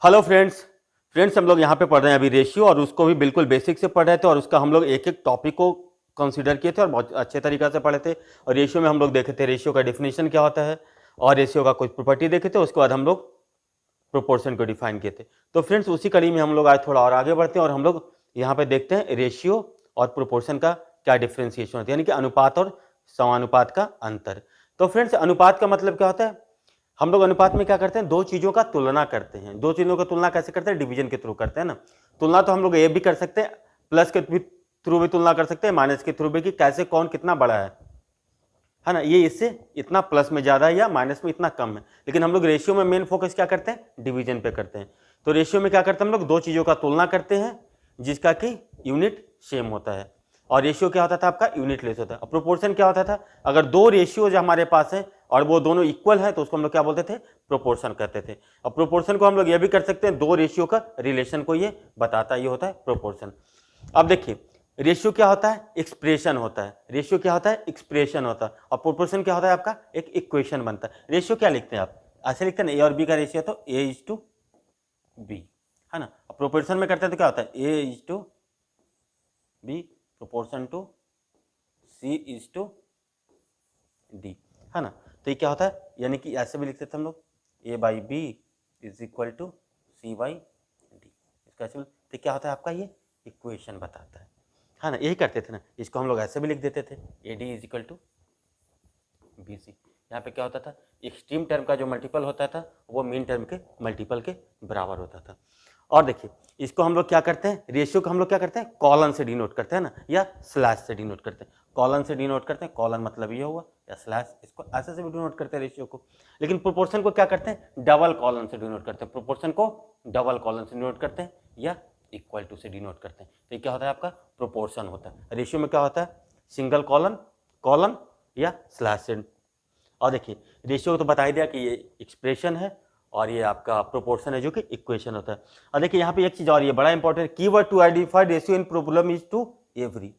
Hello friends हम लोग यहाँ पे पढ़ रहे हैं अभी रेशियो, और उसको भी बिल्कुल बेसिक से पढ़ रहे थे, और उसका हम लोग एक एक टॉपिक को कंसीडर किए थे और बहुत अच्छे तरीके से पढ़े थे। और रेशियो में हम लोग देखे थे रेशियो का डेफिनेशन क्या होता है, और रेशियो का कुछ प्रॉपर्टी देखे थे। उसके बाद हम लोग प्रोपोर्शन को डिफाइन किए थे। तो फ्रेंड्स उसी कड़ी में हम लोग आज थोड़ा और आगे बढ़ते हैं, और हम लोग यहाँ पे देखते हैं रेशियो और प्रोपोर्शन का क्या डिफ्रेंसिएशन होता है, यानी कि अनुपात और समानुपात का अंतर। तो फ्रेंड्स अनुपात का मतलब क्या होता है, हम लोग अनुपात में क्या करते हैं, दो चीजों का तुलना करते हैं। दो चीजों का तुलना कैसे करते हैं, डिवीजन के थ्रू करते हैं ना। तुलना तो हम लोग ये भी कर सकते हैं, प्लस के थ्रू भी तुलना कर सकते हैं, माइनस के थ्रू भी, कि कैसे कौन कितना बड़ा है ना, ये इससे इतना प्लस में ज्यादा है या माइनस में इतना कम है। लेकिन हम लोग रेशियो में मेन फोकस क्या करते हैं, डिवीजन पे करते हैं। तो रेशियो में क्या करते हैं, हम लोग दो चीजों का तुलना करते हैं जिसका कि यूनिट सेम होता है। और रेशियो क्या होता था आपका, यूनिट लेस होता है। और प्रोपोर्शन क्या होता था, अगर दो रेशियो जो हमारे पास है और वो दोनों इक्वल है तो उसको हम लोग क्या बोलते थे, प्रोपोर्शन कहते थे। और प्रोपोर्शन को हम लोग ये भी कर सकते हैं, दो रेशियो का रिलेशन को ये बताता, ये होता है प्रोपोर्शन। अब देखिए रेशियो क्या होता है, एक्सप्रेशन होता है। रेशियो क्या होता है, एक्सप्रेशन होता है। और प्रोपोर्शन क्या होता है आपका, एक इक्वेशन बनता है। रेशियो क्या लिखते हैं आप, ऐसे लिखते हैं ना, ए और बी का रेशियो, तो ए इज टू बी, है ना। प्रोपोर्शन में करते हैं तो क्या होता है, A is to B proportion to C is to D, है ना। तो ये क्या होता है, यानी कि ऐसे भी लिखते थे हम लोग, A by B is equal to C by D. इसका ऐसे तो क्या होता है आपका, ये इक्वेशन बताता है ना। यही करते थे ना, इसको हम लोग ऐसे भी लिख देते थे, A D is equal to B C. यहाँ पे क्या होता था, एक्सट्रीम टर्म का जो मल्टीपल होता था वो मीन टर्म के मल्टीपल के बराबर होता था। और देखिए इसको हम लोग क्या करते हैं, रेशियो को हम लोग क्या करते हैं, कॉलन से डिनोट करते हैं ना, या स्लैश से डिनोट करते हैं। कॉलन से डिनोट करते हैं, कॉलन मतलब ये हुआ, या स्लैश, इसको ऐसे से भी डिनोट करते हैं रेशियो को। लेकिन प्रोपोर्शन को क्या करते हैं, डबल कॉलन से डिनोट करते हैं। प्रोपोर्शन को डबल कॉलन से डिनोट करते हैं, या इक्वल टू से डिनोट करते हैं। तो ये क्या होता है आपका, प्रोपोर्शन होता है। रेशियो में क्या होता है, सिंगल कॉलन, कॉलन या स्लैश से। और देखिए रेशियो तो बता ही दिया कि ये एक्सप्रेशन है, और ये आपका प्रोपोर्शन है जो कि इक्वेशन होता है। और देखिए यहाँ पे एक चीज और ये बड़ा important, keyword to identify ratio in problem is to every.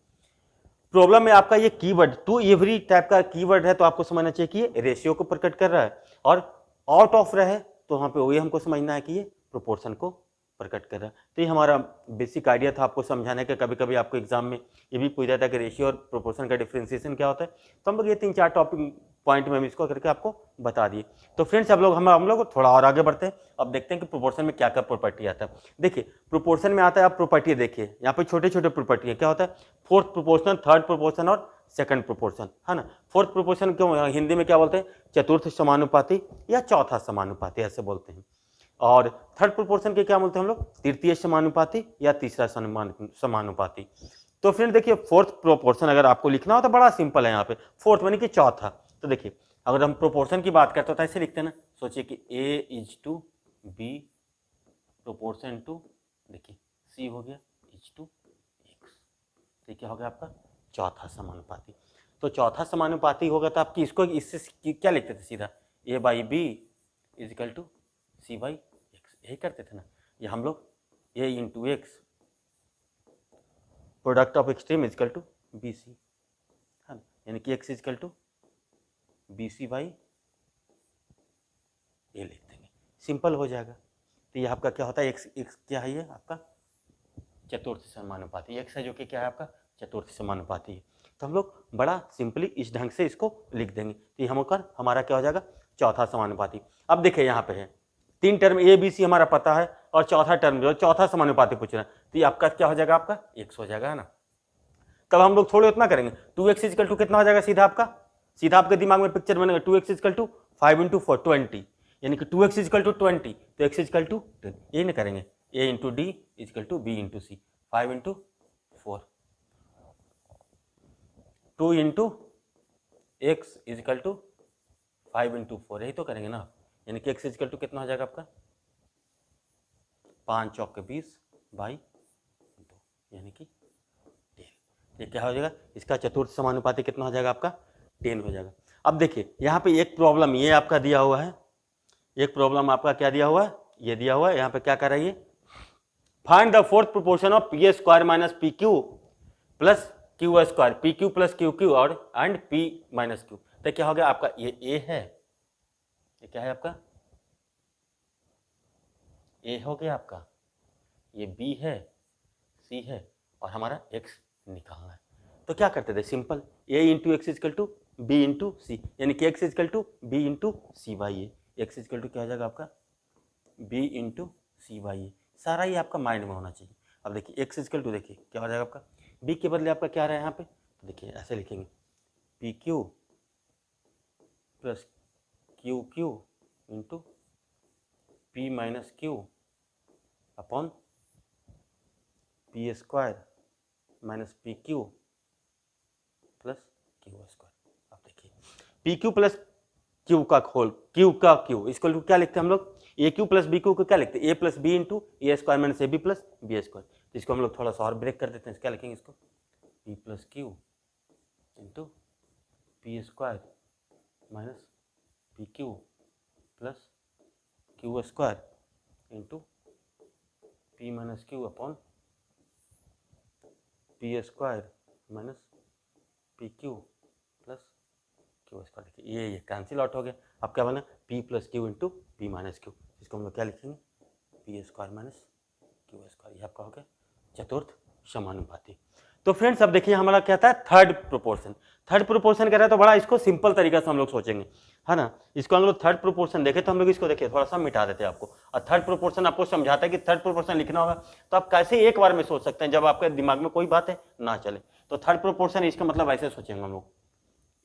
Problem में आपका ये कीवर्ड टू एवरी टाइप का कीवर्ड है, तो आपको समझना चाहिए कि ये रेशियो को प्रकट कर रहा है। और आउट ऑफ रहे तो वहां पे वही हमको समझना है कि ये प्रोपोर्शन को प्रकट कर रहा है। तो ये हमारा बेसिक आइडिया था आपको समझाने का। कभी कभी आपको एग्जाम में ये भी पूछा था कि रेशियो और प्रोपोर्शन का डिफरेंशिएशन क्या होता है, तो हम लोग ये 3-4 टॉपिक पॉइंट में हम इसको करके आपको बता दिए। तो फ्रेंड्स अब लोग हम लोग थोड़ा और आगे बढ़ते हैं। अब देखते हैं कि प्रोपोर्शन में क्या क्या प्रॉपर्टी आता है। देखिए प्रोपोर्शन में आता है, आप प्रॉपर्टी देखिए यहाँ पे छोटे छोटे प्रॉपर्टी है। क्या होता है, फोर्थ प्रोपोर्शन, थर्ड प्रोपोर्शन और सेकंड प्रोपोर्शन, है ना। फोर्थ प्रोपोर्शन क्यों हिंदी में क्या बोलते हैं, चतुर्थ समानुपाती या चौथा समानुपाती ऐसे बोलते हैं। और थर्ड प्रोपोर्शन के क्या बोलते हैं हम लोग, तृतीय समानुपाती या तीसरा समानुपाती। तो फ्रेंड देखिए फोर्थ प्रोपोर्शन अगर आपको लिखना हो तो बड़ा सिंपल है, यहाँ पे फोर्थ यानी कि चौथा। तो देखिए अगर हम प्रोपोर्शन की बात करते हो तो ऐसे लिखते हैं ना, सोचिए कि A is to B proportion to, देखिए सी हो गया इज टू एक्स। तो क्या हो गया आपका चौथा समानुपाती। तो चौथा समानुपाती होगा तो आपकी इसको इससे क्या लिखते थे सीधा, A by B is equal to C by X, यही करते थे ना। ये हम लोग A into X product of extreme is equal to B C, है ना, यानी कि X is equal to B C by A लिख देंगे, सिंपल हो जाएगा। तो ये आपका क्या होता है, एक्स एक्स क्या है, ये आपका चतुर्थ समानुपाती। एक्स है जो कि क्या है आपका चतुर्थ समानुपाती है। तो हम लोग बड़ा सिंपली इस ढंग से इसको लिख देंगे। तो ये हमकर हमारा क्या हो जाएगा, चौथा समानुपाती। अब देखिए यहाँ पे है तीन टर्म ए बी सी हमारा पता है, और चौथा टर्म जो चौथा समानुपाती पूछ रहा है, तो ये आपका क्या हो जाएगा, आपका एक्स हो जाएगा, है ना। तब हम लोग थोड़े उतना करेंगे, 2x इक्वल टू कितना हो जाएगा, सीधा आपके दिमाग में पिक्चर बनेगा, 2x इक्वल टू 5 इंटू 4 20, यानी कि 2x इक्वल टू 20, तो x इक्वल टू 10, यही ना करेंगे, a into D equal to B into C, 5 into 4, 2 into X equal to 5 into 4, यही तो करेंगे ना। यानी कि x इक्वल टू कितना हो जाएगा आपका 5 चौके 20 बाई 2, यानी कि 10। ये क्या हो जाएगा, इसका चतुर्थ समानुपाती कितना हो जाएगा आपका 10 हो जाएगा। अब देखिए यहाँ पे एक प्रॉब्लम ये आपका दिया हुआ है, एक प्रॉब्लम आपका क्या दिया हुआ है, ये दिया हुआ है, यहाँ पे क्या कर रही है, find the fourth proportion of P square minus P Q plus Q square, P Q plus Q Q और एंड पी माइनस क्यू। तो क्या हो गया आपका, ये ए है, ये क्या है आपका ए हो गया आपका, ये बी है, सी है, और हमारा एक्स निकालना है। तो क्या करते थे, simple, A into X is equal to B into C, यानी कि X is equal to B into C by A. X is equal to क्या हो जाएगा आपका, B into C by A. सारा ये आपका माइंड में होना चाहिए। अब देखिए एक्स इजकल टू, देखिए क्या हो जाएगा आपका, बी के बदले आपका क्या आ रहा है यहाँ पे, तो देखिए ऐसे लिखेंगे, P Q plus Q Q into P minus Q upon P square minus P Q plus Q square. अब देखिए पी क्यू प्लस क्यू का होल, क्यू का क्यू इसको क्या लिखते हैं हम लोग, A Q plus B Q को क्या लिखते हैं, A plus B into A square minus A B plus B square. इसको हम लोग थोड़ा सा और ब्रेक कर देते हैं, क्या लिखेंगे इसको, P plus Q into P square minus P Q plus Q square into P minus Q upon P square minus P Q plus Q square. देखिए ये कैंसिल आउट हो गया। अब क्या बना, P plus Q into P minus Q, इसको हम लोग क्या लिखेंगे, P square minus Q square. ये आपका हो गया चतुर्थ समानुपाती। तो फ्रेंड्स अब देखिए हमारा क्या था, थर्ड प्रोपोर्शन। थर्ड प्रोपोर्शन कह रहा है तो बड़ा इसको सिंपल तरीका से हम लोग सोचेंगे, है ना। इसको हम लोग थर्ड प्रोपोर्शन देखे तो हम लोग इसको देखिए थोड़ा सा मिटा देते हैं आपको, और थर्ड प्रोपोर्शन आपको समझाता है कि थर्ड प्रोपोर्शन लिखना होगा तो आप कैसे एक बार में सोच सकते हैं जब आपके दिमाग में कोई बात है ना चले। तो थर्ड प्रोपोर्शन इसका मतलब ऐसे सोचेंगे हम लोग,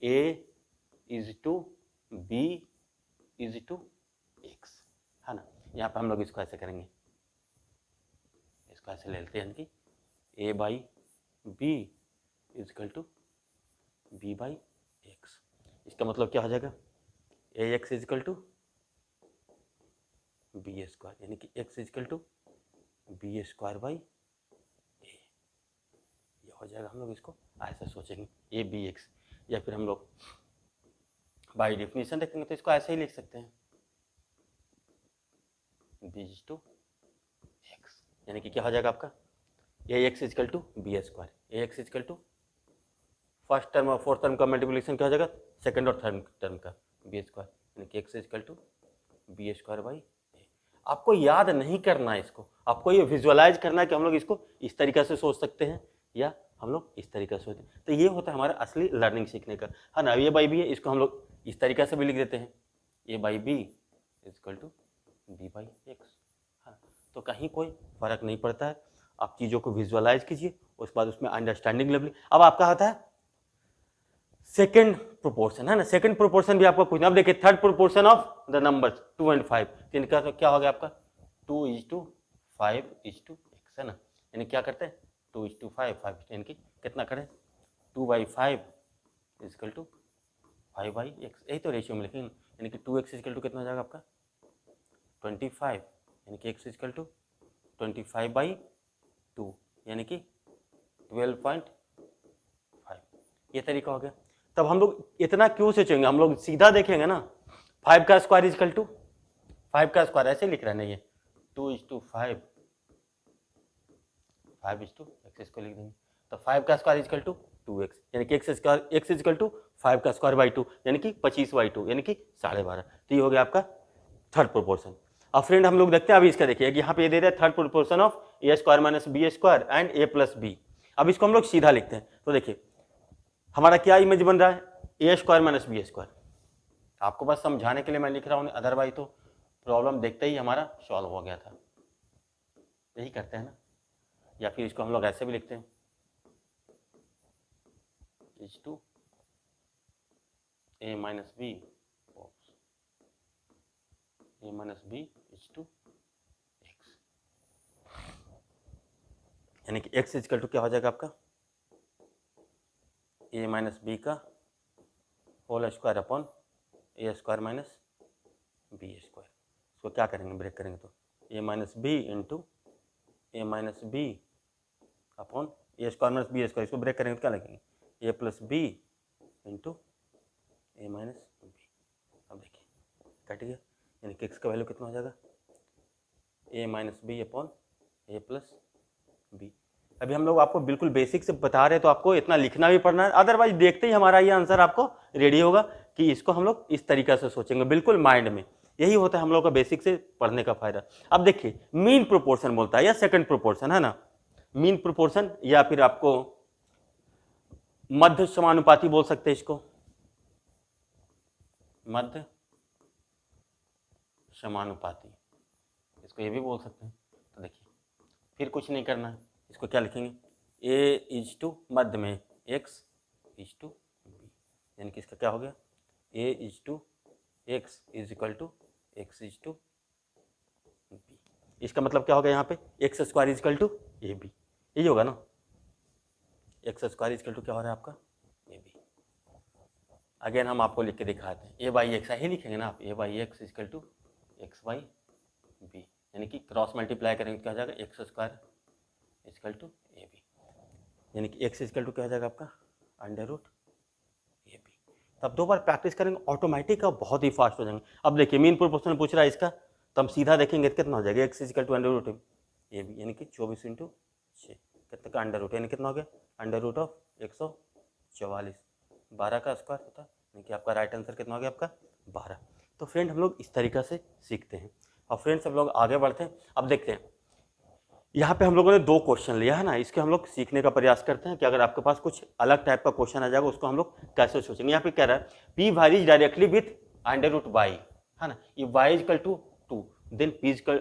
A is to B is to X, है ना। यहाँ पे हम लोग इसको ऐसे करेंगे, इसको ऐसे ले लेते हैं कि A by B is equal to B by X. इसका मतलब क्या हो जाएगा, A X is equal to B square, यानी कि X is equal to B square by A. ये हो जाएगा, हम लोग इसको ऐसे सोचेंगे ए बी एक्स, या फिर हम लोग बाई डेफिनेशन देखेंगे तो इसको ऐसे ही लिख सकते हैं, बी इज टू एक्स, यानी कि क्या हो जाएगा आपका, A X is equal to B square, A X is equal to first term और फोर्थ टर्म का मल्टीप्लिकेशन क्या हो जाएगा, सेकंड और थर्ड टर्म का बी स्क्वायर, यानी कि X is equal to B square by A. आपको याद नहीं करना है इसको, आपको ये विजुअलाइज करना है कि हम लोग इसको इस तरीके से सोच सकते हैं या हम लोग इस तरीके से सोचते हैं। तो ये होता है हमारा असली लर्निंग सीखने का, है ना। ये बाई बी है, इसको हम लोग इस तरीके से भी लिख देते हैं, A by B is equal to B by X. हाँ, तो कहीं कोई फर्क नहीं पड़ता है। आप चीज़ों को विजुअलाइज कीजिए, उसके बाद उसमें अंडरस्टैंडिंग लेवल। अब आपका होता है सेकेंड प्रोपोर्शन, है ना। सेकेंड प्रोपोर्शन भी आपको पूछना। अब देखिए third proportion of the numbers 2 and 5, तो इनका तो क्या हो गया आपका 2:5:x, है ना। यानी क्या करते हैं 2:5, 5 यानी कि कितना करें 2/5 इजकल टू 5/x। यही तो रेशियो में लिखेंगे, यानी कि 2x इजकल टू कितना हो जाएगा आपका 25, यानी कि x इजकल टू 25/2 यानी कि 12.5। ये तरीका हो गया। तब हम लोग इतना क्यों सोचेंगे, हम लोग सीधा देखेंगे ना, 5 का स्क्वायर इजकल टू 5 का स्क्वायर ऐसे लिख रहे हैं, ये 2:5 5:x इसको लिख देंगे, तो 5 का स्क्वायर इजकल टू 2x, यानी कि x इजकल टू 5 का स्क्वायर बाई 2 यानी कि 25/2 यानी कि 12.5। तो ये हो गया आपका थर्ड प्रोपोर्शन। अब फ्रेंड हम लोग देखते हैं, अभी इसका देखिए यहाँ पे ये दे रहा है third proportion of A square minus B square and A plus B. अब इसको हम लोग सीधा लिखते हैं, तो देखिए हमारा क्या इमेज बन रहा है, ए स्क्वायर माइनस बी स्क्वायर। आपको बस समझाने के लिए मैं लिख रहा हूँ, अदरवाइज तो प्रॉब्लम देखते ही हमारा सॉल्व हो गया था। यही करते हैं ना, या फिर इसको हम लोग ऐसे भी लिखते हैं, is to A minus B is to X, यानी कि एक्स इजकल टू क्या हो जाएगा आपका ए माइनस बी का whole square upon A square minus B square. इसको क्या करेंगे, ब्रेक करेंगे तो A minus B into A minus B upon A square minus B square. इसको ब्रेक करेंगे तो क्या लिखेंगे A plus B into A minus B. अब देखिए कट गया, यानी कि एक्स का वैल्यू कितना हो जाएगा ए minus B upon A plus B. अभी हम लोग आपको बिल्कुल बेसिक से बता रहे हैं, तो आपको इतना लिखना भी पड़ना है, अदरवाइज देखते ही हमारा ये आंसर आपको रेडी होगा कि इसको हम लोग इस तरीके से सोचेंगे, बिल्कुल माइंड में यही होता है हम लोग का बेसिक से पढ़ने का फायदा। अब देखिए मीन प्रोपोर्शन बोलता है या सेकंड प्रोपोर्शन, है ना, मीन प्रोपोर्शन या फिर आपको मध्य समानुपाती बोल सकते हैं इसको, मध्य समानुपाती, इसको ये भी बोल सकते हैं। तो देखिए फिर कुछ नहीं करना है, इसको क्या लिखेंगे, ए इज टू मध्य में एक्स इज टू बी, यानी कि इसका क्या हो गया, A is to X is equal to X is to B. इसका मतलब क्या हो गया यहाँ पे, X square is equal to A B, यही होगा ना, X square is equal to क्या हो रहा है आपका ए बी। अगेन हम आपको लिख के दिखाते हैं, ए बाई एक्स ही लिखेंगे ना आप, A by X is equal to X by B, यानी कि क्रॉस मल्टीप्लाई करेंगे तो क्या हो जाएगा, X square is equal to A B, यानी कि एक्स इजकल टू क्या हो जाएगा आपका अंडर रूट ए बी। तब 2 बार प्रैक्टिस करेंगे ऑटोमेटिक और बहुत ही फास्ट हो जाएंगे। अब देखिए मीन प्रोपोर्शन पूछ रहा है इसका, तो हम सीधा देखेंगे तो कितना हो जाएगा, X is equal to under root A B, यानी कि 24 इंटू 6 कितने का अंडर रूट, यानी कितना हो गया अंडर रूट ऑफ 144, 12 का स्क्वायर होता है, यानी कि आपका राइट आंसर कितना हो गया आपका 12। तो फ्रेंड हम लोग इस तरीक़ा से सीखते हैं। और फ्रेंड्स हम लोग आगे बढ़ते हैं। अब देखते हैं यहाँ पे हम लोगों ने 2 क्वेश्चन लिया है ना, इसके हम लोग सीखने का प्रयास करते हैं कि अगर आपके पास कुछ अलग टाइप का क्वेश्चन आ जाएगा उसको हम लोग कैसे सोचेंगे। यहाँ पे कह रहा है P varies directly with under root by, है ना, ये Y is equal to 2 then P is equal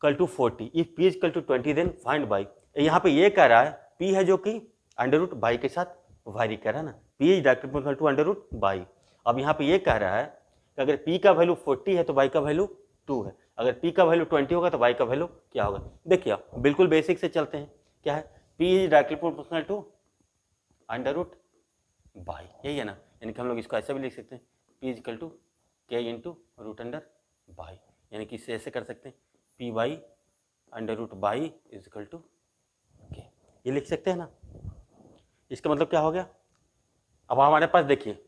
to 40, if P is equal to 20 then find Y. यहाँ पे ये कह रहा है पी है जो कि अंडर रूट बाई के साथ वारी कर रहा है ना, P is directly to under root Y. अब यहाँ पे ये कह रहा है कि अगर पी का वैल्यू 40 है तो बाई का वैल्यू 2 है, अगर p का वैल्यू 20 होगा तो y का वैल्यू क्या होगा। देखिए आप बिल्कुल बेसिक से चलते हैं, क्या है p is directly proportional to under root Y, यही है ना, यानी कि हम लोग इसको ऐसे भी लिख सकते हैं p is equal to K into root under Y, यानी कि इसे ऐसे कर सकते हैं P by under root Y is equal to K, ये लिख सकते हैं ना। इसका मतलब क्या हो गया, अब हमारे पास देखिए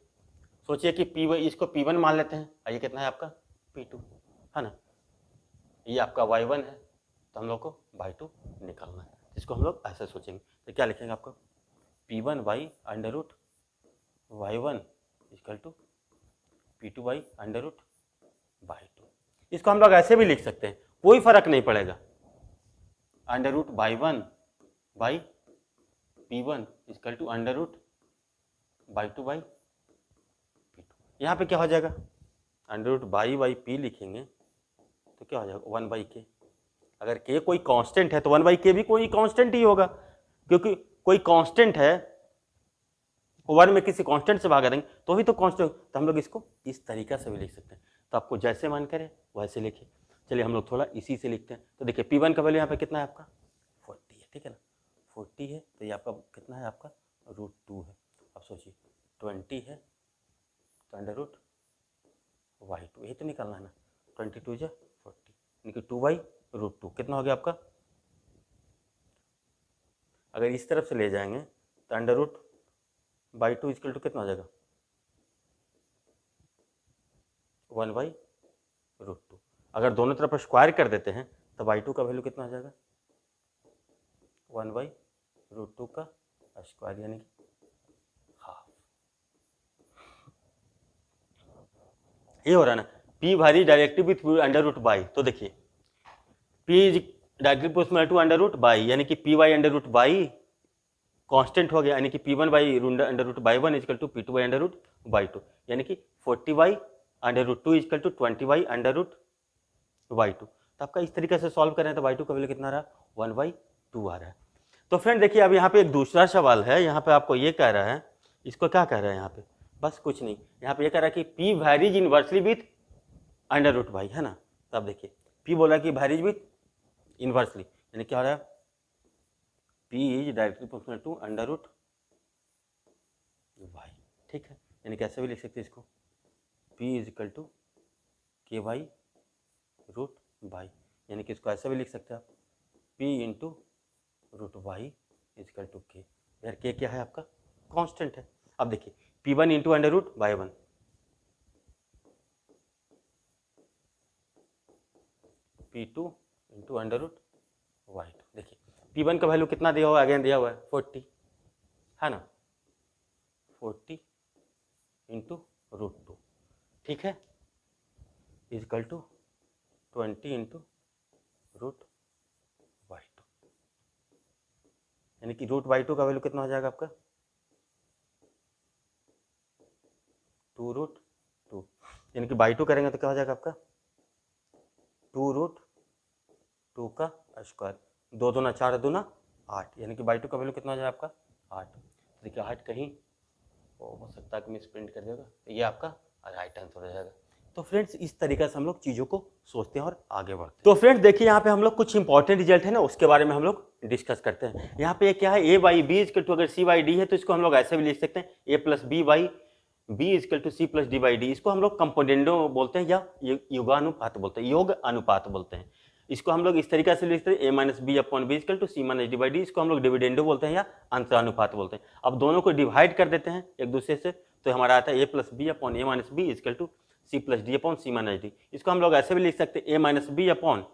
सोचिए कि पी इसको p1 मान लेते हैं, ये कितना है आपका p2, है ना, ये आपका y1 है तो हम लोग को y2 निकालना है, इसको हम लोग ऐसे सोचेंगे तो क्या लिखेंगे आपको p1 by under root y1 equal to p2 by under root y2। इसको हम लोग ऐसे भी लिख सकते हैं, कोई फर्क नहीं पड़ेगा, under root y1 by p1 equal to under root y2 by p2। यहाँ पे क्या हो जाएगा under root Y by P लिखेंगे तो क्या हो जाएगा 1 बाई के, अगर के कोई कांस्टेंट है तो 1 बाई के भी कोई कांस्टेंट ही होगा, क्योंकि कोई कांस्टेंट है 1 में किसी कांस्टेंट से भागा देंगे तो ही तो कांस्टेंट, तो हम लोग इसको इस तरीका से भी लिख सकते हैं, तो आपको जैसे मन करे वैसे लिखिए। चलिए हम लोग थोड़ा इसी से लिखते हैं, तो देखिए P1 का वैल्यू यहाँ पे कितना है आपका 40 है, ठीक है ना, 40 है तो ये आपका कितना है आपका रूट 2 है। अब सोचिए 20 है तो अंडर रूट y2, यही तो निकालना है ना, 22 जा 40 यानी कि 2 बाई रूट 2 कितना हो गया आपका, अगर इस तरफ से ले जाएंगे तो under root Y 2 equal to कितना हो जाएगा 1 बाई रूट 2, अगर दोनों तरफ स्क्वायर कर देते हैं तो बाई 2 का वैल्यू कितना हो जाएगा 1 बाई रूट 2 का स्क्वायर, यानी कि हाफ। ये हो रहा है ना, P varies directly with under root Y, तो देखिए P is directly proportional to under root Y, यानी कि P Y under root Y constant हो गया, यानी कि P1 by under root Y 1 equal to P2 by under root Y 2, यानी कि 40 by under root 2 equal to 20 by under root Y 2। तो आपका इस तरीके से सॉल्व करें तो बाई 2 का वैल्यू कितना रहा 1 बाई 2 आ रहा है। तो फ्रेंड देखिए अब यहाँ पे एक दूसरा सवाल है, यहाँ पे आपको ये कह रहा है, इसको क्या कह रहा है यहाँ पे, बस कुछ नहीं, यहाँ पे ये कह रहा है कि P varies inversely with under root by, है ना। तो अब देखिए P बोला कि वैरीज विथ इनवर्सली, यानी क्या हो रहा है P is directly proportional to under root Y, ठीक है, यानी कैसे भी लिख सकते हैं इसको P इज इक्वल टू के वाई रूट वाई, यानी कि इसको ऐसे भी लिख सकते हैं आप P into root Y is equal to K, यार के क्या है आपका कांस्टेंट है। अब देखिए P1 into under root Y 1, P2 into under root Y 2, देखिए P1 का वैल्यू कितना दिया हुआ है, अगेन दिया हुआ है 40, है ना, 40 इंटू रूट 2, ठीक है। Is equal to 20 into root by two, यानी कि रूट बाई टू का वैल्यू कितना हो जाएगा आपका 2 रूट 2, यानी कि बाई टू करेंगे तो क्या हो जाएगा आपका 2 रूट 2 का स्क्वायर, 2 दूना 4 दूना 8, यानी कि बाई टू का वैल्यू कितना हो जाएगा आपका 8। तो देखिए 8 कहीं हो सकता है कि मिस प्रिंट कर देगा, तो ये आपका राइट आंसर हो जाएगा। तो फ्रेंड्स इस तरीके से हम लोग चीज़ों को सोचते हैं और आगे बढ़ते हैं। तो फ्रेंड्स देखिए यहाँ पे हम लोग कुछ इंपॉर्टेंट रिजल्ट है ना, उसके बारे में हम लोग डिस्कस करते हैं। यहाँ पे क्या है, A by B is equal to, अगर सी बाई डी है तो इसको हम लोग ऐसे भी लिख सकते हैं, A plus B by B is equal to C plus D by D. इसको हम लोग कंपोनेंडो बोलते हैं या युगानुपात बोलते हैं, योग अनुपात बोलते हैं। इसको हम लोग इस तरीके से लिखते हैं, A minus B upon B is equal to C minus D by D. इसको हम लोग डिविडेंडो बोलते हैं या अंतरानुपात बोलते हैं। अब दोनों को डिवाइड कर देते हैं एक दूसरे से, तो हमारा आता है A plus B upon A minus B is equal to C plus D upon C minus D. इसको हम लोग ऐसे भी लिख सकते हैं, ए माइनस बी अपॉन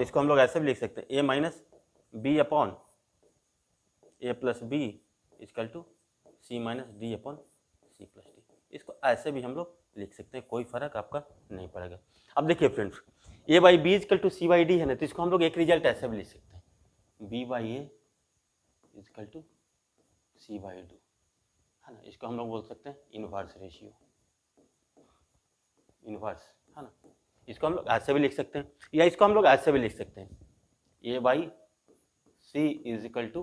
इसको हम लोग ऐसे भी लिख सकते हैं, A minus B upon A plus B is equal to C minus D upon C plus D. इसको ऐसे भी हम लोग लिख सकते हैं, कोई फर्क आपका नहीं पड़ेगा। अब देखिए friends, A by B is equal to C by D है ना, तो इसको हम लोग एक रिजल्ट ऐसे भी लिख सकते हैं, B by A is equal to C by D, है ना। इसको हम लोग बोल सकते हैं इनवर्स रेशियो, इनवर्स, है ना। इसको हम लोग ऐसे भी लिख सकते हैं, या इसको हम लोग ऐसे भी लिख सकते हैं, A by C is equal to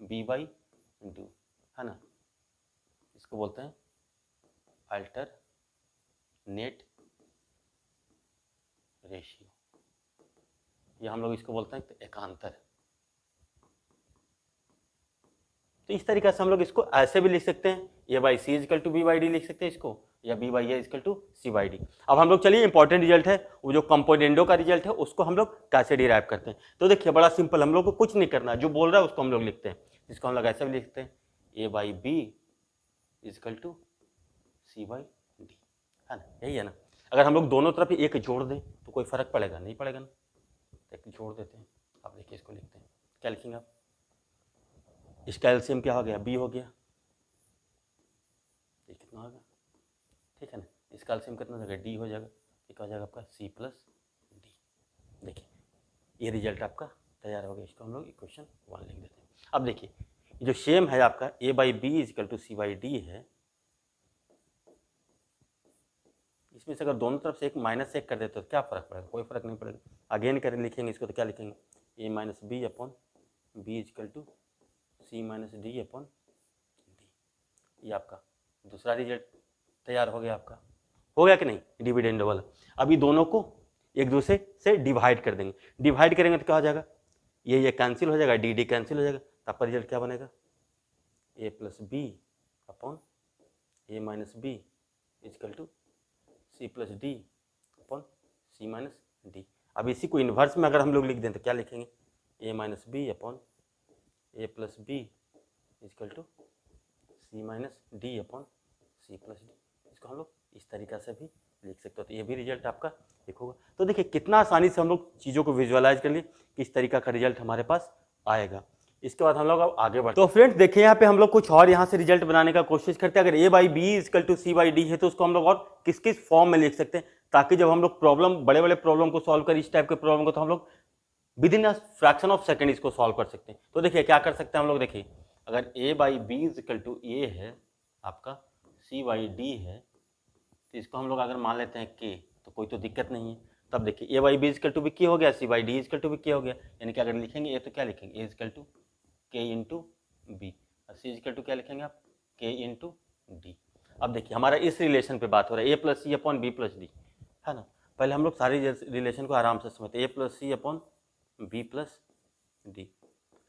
B by D, है ना। इसको बोलते हैं अल्टरनेट रेशियो, या हम लोग इसको बोलते हैं एकांतर। तो इस तरीके से हम लोग इसको ऐसे भी लिख सकते हैं, A by C is equal to B by D लिख सकते हैं इसको, या B by A is equal to C by D. अब हम लोग चलिए इंपॉर्टेंट रिजल्ट है, वो जो कंपोनेंडो का रिजल्ट है उसको हम लोग कैसे डिराइव करते हैं। तो देखिए बड़ा सिंपल, हम लोग को कुछ नहीं करना, जो बोल रहा है उसको हम लोग लिखते हैं। इसको हम लोग ऐसे भी लिखते हैं, A by B is equal to C by D, है ना, यही है ना। अगर हम लोग दोनों तरफ एक जोड़ दें तो कोई फर्क पड़ेगा नहीं, पड़ेगा ना, एक जोड़ देते हैं। अब देखिए इसको लिखते हैं, क्या लिखेंगे आप, इसका एलसीएम क्या हो गया, बी हो गया, ये कितना होगा, ठीक है ना। इसका एलसीएम कितना हो जाएगा, डी हो जाएगा, ये क्या हो जाएगा आपका सी प्लस डी। देखिए ये रिजल्ट आपका तैयार हो गया, इसको हम लोग इक्वेशन 1 लिख देते हैं। अब देखिए जो सेम है आपका A by B is equal to C by D है, इसमें से अगर दोनों तरफ से एक माइनस एक कर देते तो क्या फर्क पड़ेगा, कोई फर्क नहीं पड़ेगा। अगेन करें लिखेंगे इसको तो क्या लिखेंगे, A minus B upon B is equal to C minus D upon D. ये आपका दूसरा रिजल्ट तैयार हो गया आपका, हो गया कि नहीं, डिविडेंड वाला। अभी दोनों को एक दूसरे से डिवाइड कर देंगे, डिवाइड करेंगे तो क्या हो जाएगा, ये कैंसिल हो जाएगा, डी डी कैंसिल हो जाएगा, तब पर रिजल्ट क्या बनेगा, A plus B upon A minus B is equal to C plus D upon C minus D. अब इसी को इन्वर्स में अगर हम लोग लिख दें तो क्या लिखेंगे, A minus B upon A plus B is equal to C minus D upon C plus D. इसको हम लोग इस तरीक़ा से भी लिख सकते हो, तो ये भी रिजल्ट आपका एक होगा। तो देखिए कितना आसानी से हम लोग चीज़ों को विजुअलाइज कर लिए, किस तरीका का रिजल्ट हमारे पास आएगा। इसके बाद हम लोग अब आगे बढ़ते हैं। तो फ्रेंड्स देखिए यहाँ पे हम लोग कुछ और यहाँ से रिजल्ट बनाने का कोशिश करते हैं। अगर A by B is equal to C by D है तो उसको हम लोग और किस किस फॉर्म में लिख सकते हैं, ताकि जब हम लोग प्रॉब्लम, बड़े बड़े प्रॉब्लम को सॉल्व करें, इस टाइप के प्रॉब्लम को, तो हम लोग with in a fraction of second इसको सॉल्व कर सकते हैं। तो देखिए क्या कर सकते हैं हम लोग, देखिए अगर A by B is equal to ए है आपका, सी बाई डी है, तो इसको हम लोग अगर मान लेते हैं के, तो कोई तो दिक्कत नहीं है। तब देखिए ए बाई बी इजकल टू भी के हो गया, सी बाई डी इजकल टू भी के हो गया, यानी कि अगर लिखेंगे ए तो क्या लिखेंगे, ए is equal to K into B, और सी इजकल टू क्या लिखेंगे आप, के इंटू डी। अब देखिए हमारा इस रिलेशन पे बात हो रहा है, A plus C upon B plus D, है ना। पहले हम लोग सारी रिलेशन को आराम से समझते हैं, A plus C upon B plus D.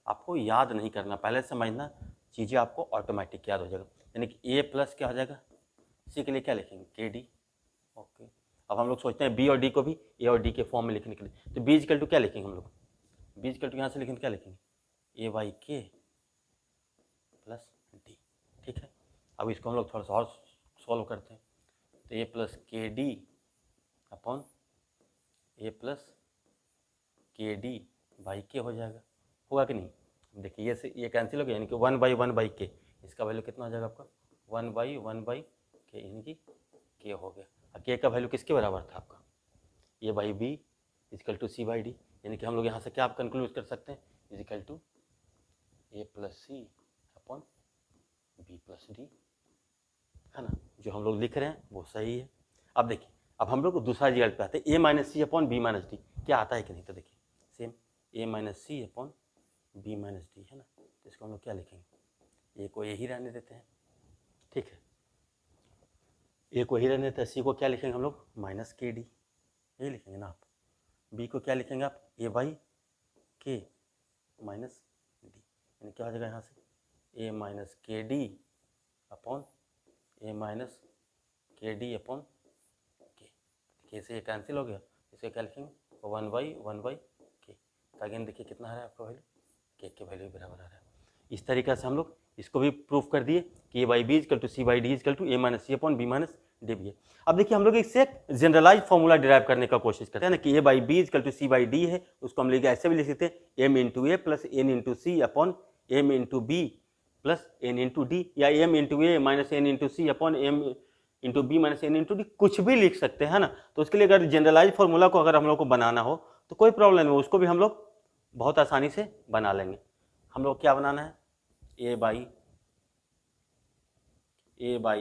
आपको याद नहीं करना, पहले समझना, चीज़ें आपको ऑटोमेटिक याद हो जाएगा। यानी कि ए प्लस क्या हो जाएगा, सी के लिए क्या लिखेंगे, के डी। ओके, अब हम लोग सोचते हैं बी और डी को भी ए और डी के फॉर्म में लिखने के लिए, तो बी इजकल टू क्या लिखेंगे हम लोग, बी इजकल टू यहाँ से लिखेंगे, क्या लिखेंगे, ए बाई के प्लस डी, ठीक है। अब इसको हम लोग थोड़ा सा और सॉल्व करते हैं, तो ए प्लस के डी अपॉन ए प्लस के डी बाई के हो जाएगा, होगा कि नहीं। देखिए ये कैंसिल हो गया, यानी कि 1 बाई के, इसका वैल्यू कितना हो जाएगा आपका, 1 बाई के, यानी कि के हो गया। के का वैल्यू किसके बराबर था आपका, A by B is equal to C by D, यानी कि हम लोग यहाँ से क्या आप कंक्लूड कर सकते हैं, is equal to A plus C upon B plus D, है ना। जो हम लोग लिख रहे हैं वो सही है। अब देखिए, अब हम लोग दूसरा रिजल्ट पे आते हैं, A minus C upon B minus D, क्या आता है कि नहीं, तो देखिए सेम ए minus C upon B minus D, है ना। तो इसको हम लोग क्या लिखेंगे, ए को ए ही रहने देते हैं, ठीक है, ए को ही रहने देते हैं, सी को क्या लिखेंगे हम लोग माइनस के डी, यही लिखेंगे ना आप। बी को क्या लिखेंगे आप, ए बाई के माइनस डी, यानी क्या हो जाएगा यहाँ से ए माइनस के डी अपॉन ए माइनस के डी अपॉन के, कैसे ये कैंसिल हो गया, इसे क्या लिखेंगे 1/1 के, अगेन देखिए कितना आ रहा है आपका वैल्यू, के वैल्यू बराबर आ रहा है। इस तरीके से हम लोग इसको भी प्रूफ कर दिए कि A by B is equal to C by D is equal to A minus C upon B minus D भी है। अब देखिए हम लोग इससे एक जनरलाइज फॉर्मूला डिराइव करने का कोशिश करते हैं ना, कि A by B is equal to C by D है, उसको हम लोग ऐसे भी लिख सकते हैं M into A plus N into C upon M into B plus N into D, या M into A minus N into C upon M into B minus N into D, कुछ भी लिख सकते हैं ना। तो उसके लिए अगर जनरलाइज फॉर्मूला को अगर हम लोग को बनाना हो तो कोई प्रॉब्लम नहीं, उसको भी हम लोग बहुत आसानी से बना लेंगे। हम लोग क्या बनाना है, A by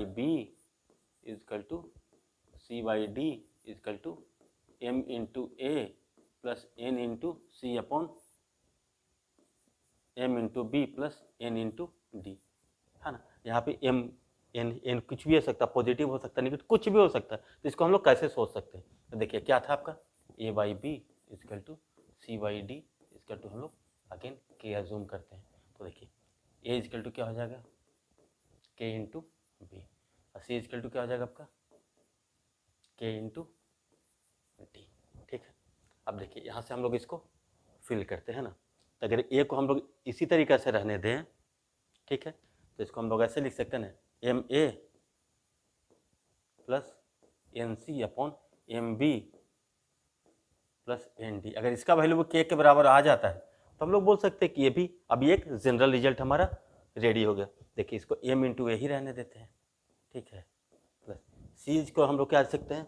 B is equal to C by D is equal to M into A plus N into C upon M into B plus N into D, है ना। यहाँ पे एम एन कुछ भी हो सकता है, पॉजिटिव हो सकता है, नेगेटिव कुछ भी हो सकता है, तो इसको हम लोग कैसे सोच सकते हैं, तो देखिए क्या था आपका A by B is equal to C by D is equal to हम लोग अगेन के एज्यूम करते हैं, तो देखिए ए इजकल टू क्या हो जाएगा के इंटू बी, और सी इजकल टू क्या हो जाएगा आपका के इंटू डी, ठीक है। अब देखिए यहाँ से हम लोग इसको फिल करते हैं ना, तो अगर ए को हम लोग इसी तरीके से रहने दें, ठीक है, तो इसको हम लोग ऐसे लिख सकते हैं ना, M A plus N C upon M B plus N D, अगर इसका वैल्यू के बराबर आ जाता है तो हम लोग बोल सकते हैं कि ये भी अभी एक जनरल रिजल्ट हमारा रेडी हो गया। देखिए इसको एम इंटू ए ही रहने देते हैं, ठीक है, प्लस सी को हम लोग क्या लिख सकते हैं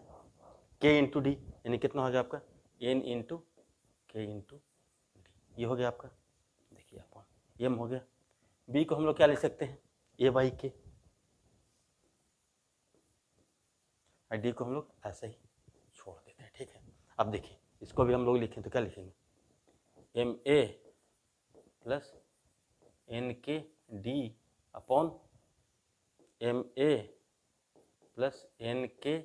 के इंटू डी, यानी कितना हो गया आपका एन इंटू के इंटू डी, ये हो गया आपका, देखिए अपॉन एम हो गया। बी को हम लोग क्या लिख सकते हैं ए बाई के, और डी को हम लोग ऐसे ही छोड़ देते हैं, ठीक है। अब देखिए इसको भी हम लोग लिखें तो क्या लिखेंगे M A plus N K D upon M A plus N K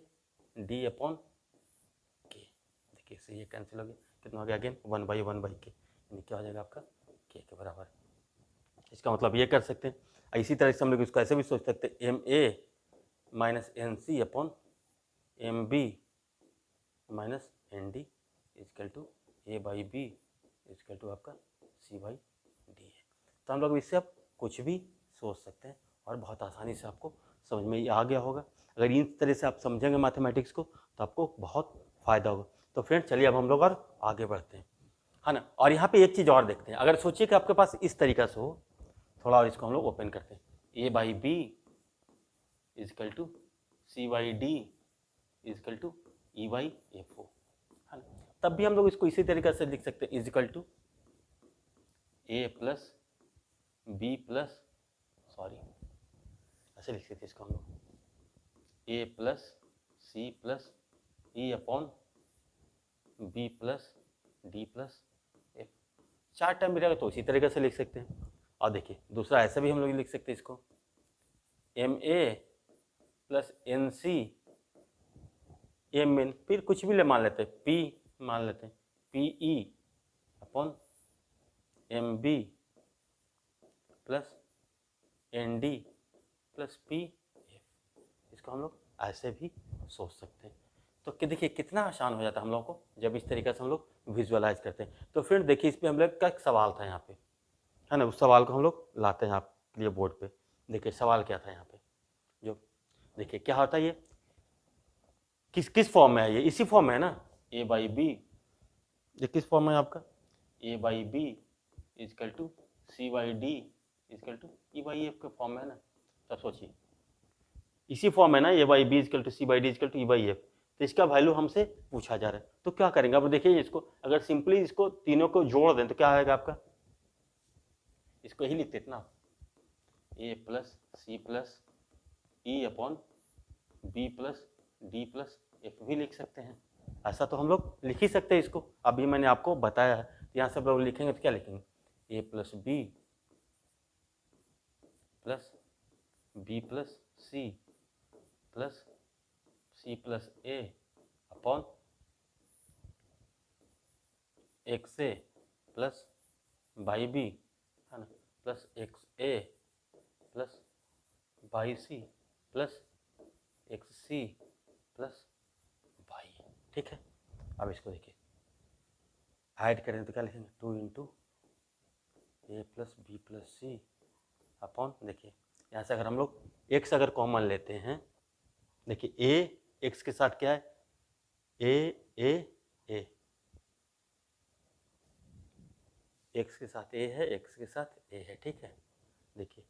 D upon K, देखिए इससे ये कैंसिल हो गया, कितना हो गया अगेन 1/1 के, यानी क्या हो जाएगा आपका के बराबर। इसका मतलब ये कर सकते हैं। इसी तरह से हम लोग इसको ऐसे भी सोच सकते हैं M A minus N C upon M B minus N D is equal to A by B is equal to आपका सी बाई डी है। तो हम लोग इससे आप कुछ भी सोच सकते हैं और बहुत आसानी से आपको समझ में आ गया होगा। अगर इस तरह से आप समझेंगे मैथमेटिक्स को तो आपको बहुत फ़ायदा होगा। तो फ्रेंड्स चलिए अब हम लोग और आगे बढ़ते हैं, है ना। और यहाँ पे एक चीज़ और देखते हैं, अगर सोचिए कि आपके पास इस तरीका से हो, थोड़ा और इसको हम लोग ओपन करते हैं, A by B is equal to C by D is equal to E by F हो, है ना। तब भी हम लोग इसको इसी तरीके से लिख सकते हैं is equal to A plus B plus ऐसे लिख सकते हैं इसको हम लोग A plus C plus E upon B plus D plus F, 4 term मिलेगा तो इसी तरीके से लिख सकते हैं। और देखिए दूसरा ऐसा भी हम लोग लिख सकते हैं इसको M A plus N C M N, फिर कुछ भी ले मान लेते हैं पी मान लेते हैं P E upon M B plus N D plus P F, इसको हम लोग ऐसे भी सोच सकते हैं। तो कि देखिए कितना आसान हो जाता है हम लोग को जब इस तरीके से हम लोग विजुअलाइज करते हैं। तो फ्रेंड देखिए इस पर हम लोग का एक सवाल था यहाँ पे, है ना, उस सवाल को हम लोग लाते हैं आपके लिए बोर्ड पे। देखिए सवाल क्या था यहाँ पे, जो देखिए क्या होता है ये किस फॉर्म में है, ये इसी फॉर्म में है ना, ए बाई बी, ये किस फॉर्म में है आपका A by B is equal to C by D is equal to E by F के फॉर्म में है ना। तब सोचिए इसी फॉर्म है ना, A by B is equal to C by D is equal to E by F, तो इसका वैल्यू हमसे पूछा जा रहा है। तो क्या करेंगे, अब देखिए इसको अगर सिंपली इसको तीनों को जोड़ दें तो क्या आएगा आपका, इसको ही लिखते थे ना, A plus C plus E upon B plus D plus F भी लिख सकते हैं। ऐसा तो हम लोग लिख ही सकते हैं इसको, अभी मैंने आपको बताया है। यहाँ से लोग लिखेंगे तो क्या लिखेंगे, A plus B plus B plus C plus C plus A upon X A plus by B, है ना, plus X A plus by C plus X C plus by. ठीक है, अब इसको देखिए ऐड करें तो क्या लिखेंगे, 2 into A plus B plus C upon, देखिए यहाँ से अगर हम लोग एक्स अगर कॉमन लेते हैं, देखिए ए एक्स के साथ क्या है, ए एक्स के साथ ए है, एक्स के साथ ए है। ठीक है, देखिए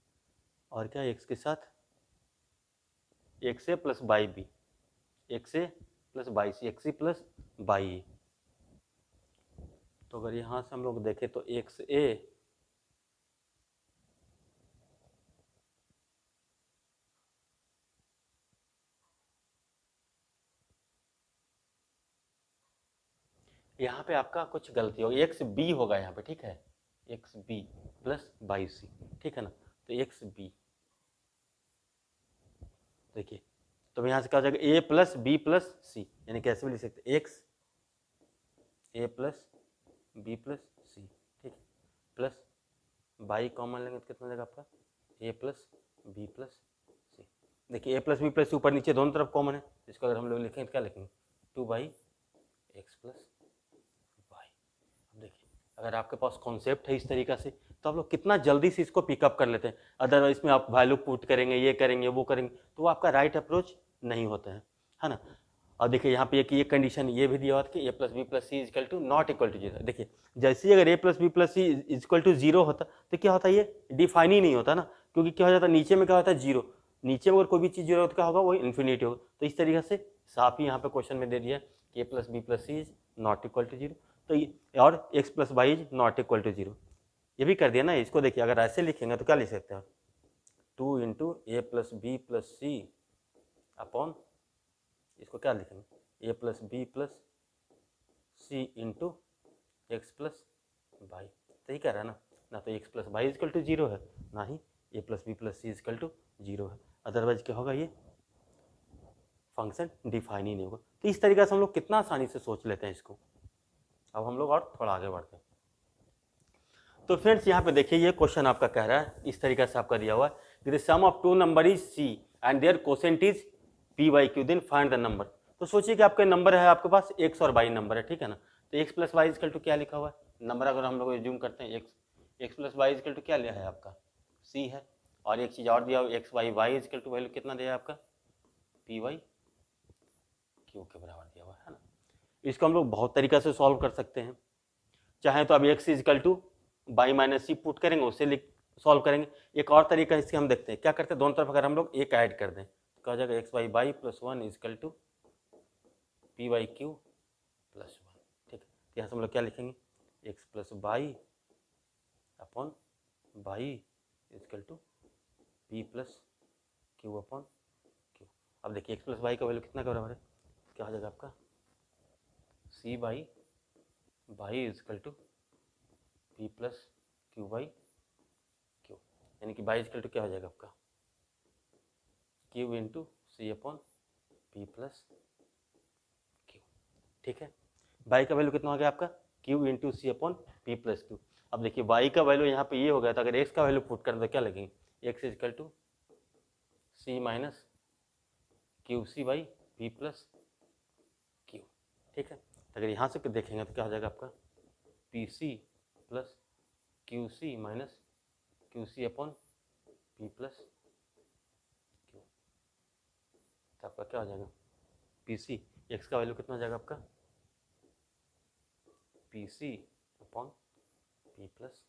और क्या एक्स के साथ X A plus by B, X A plus by C, X C plus by A. तो अगर यहाँ से हम लोग देखें तो एक्स ए यहाँ पे आपका कुछ गलती होगी, एक्स बी होगा यहाँ पे। ठीक है, एक्स बी प्लस बाई सी, ठीक है ना, तो एक्स बी देखिए, तो यहाँ से क्या हो जाएगा, ए प्लस बी प्लस सी, यानी कैसे भी लिख सकते हैं, x A plus B plus सी, ठीक है, प्लस बाई कॉमन लेंगे तो कितना हो जाएगा आपका, ए प्लस बी प्लस सी। देखिए ए प्लस बी प्लस सी ऊपर नीचे दोनों तरफ कॉमन है, इसको अगर हम लोग लिखेंगे तो क्या लिखेंगे, 2/x प्लस वाई। अब देखिए अगर आपके पास कॉन्सेप्ट है इस तरीका से तो आप लोग कितना जल्दी से इसको पिकअप कर लेते हैं। अदरवाइज में आप वैल्यू पुट करेंगे, ये करेंगे, वो करेंगे, तो वो आपका राइट अप्रोच नहीं होता है ना। और देखिए यहाँ पे एक ये कंडीशन ये भी दिया हुआ था कि A plus B plus C is equal to not equal to zero. देखिए जैसे ही अगर A plus B plus C is equal to zero होता तो क्या होता है, ये डिफाइन ही नहीं होता ना, क्योंकि क्या हो जाता है नीचे में क्या होता है जीरो, नीचे में अगर कोई भी चीज़ जीरो हो तो क्या होगा, वो इन्फिनिटी होगा। तो इस तरीके से साफ ही यहाँ पे क्वेश्चन में दे दिया कि A plus B plus C is not equal to zero, तो ये और X plus Y is not equal to zero, ये भी कर दिया ना। इसको देखिए अगर ऐसे लिखेंगे तो क्या लिख सकते हैं, 2 into A plus B plus C upon, इसको क्या लिखेंगे, A plus B plus C into X plus Y. तो ये कह रहा है ना तो X plus Y is equal to zero है, ना ही A plus B plus C is equal to zero है। अदरवाइज क्या होगा, ये फंक्शन डिफाइन ही नहीं होगा। तो इस तरीके से हम लोग कितना आसानी से सोच लेते हैं इसको। अब हम लोग और थोड़ा आगे बढ़ते हैं। तो फ्रेंड्स यहाँ पे देखिए ये क्वेश्चन आपका कह रहा है इस तरीके से आपका दिया हुआ है, the sum of two number is C and their quotient is P Y Q, then find the number. तो सोचिए कि आपके नंबर है, आपके पास एक्स और वाई नंबर है, ठीक है ना। तो X plus Y is equal to क्या लिखा हुआ है, नंबर अगर हम लोग एज्यूम करते हैं X plus Y is equal to क्या लिया है आपका, सी है। और एक चीज़ और दिया हुआ X Y Y is equal to value कितना दिया है आपका, पी वाई क्यू के बराबर दिया हुआ है ना। इसको हम लोग बहुत तरीका से सॉल्व कर सकते हैं। चाहे तो अब X is equal to by minus C put करेंगे, उससे सॉल्व करेंगे। एक और तरीका इससे हम देखते हैं, क्या करते हैं, दोनों तरफ अगर हम लोग एक ऐड कर दें तो क्या हो जाएगा, X Y by plus one is equal to P Y Q plus one. ठीक है, तो यहाँ से हम लोग क्या लिखेंगे, X plus by upon by is equal to P plus Q upon Q. अब देखिए एक्स प्लस बाई का वैल्यू कितना के बराबर है, क्या हो जाएगा आपका, C by by is equal to P plus Q by Q, यानी कि बाई इजकल टू क्या हो जाएगा आपका, Q into C upon P plus Q. ठीक है, बाई का वैल्यू कितना हो गया आपका, Q into C upon P plus Q. अब देखिए बाई का वैल्यू यहाँ पे ये हो गया था, अगर एक्स का वैल्यू पुट करें तो क्या लगेंगे, X is equal to C minus Q C by P plus Q. ठीक है, तो अगर यहाँ से देखेंगे तो क्या हो जाएगा आपका, P C plus Q C minus Q C upon P plus Q. तो आपका क्या हो जाएगा, पी सी, एक्स का वैल्यू कितना हो जाएगा आपका, P C upon P plus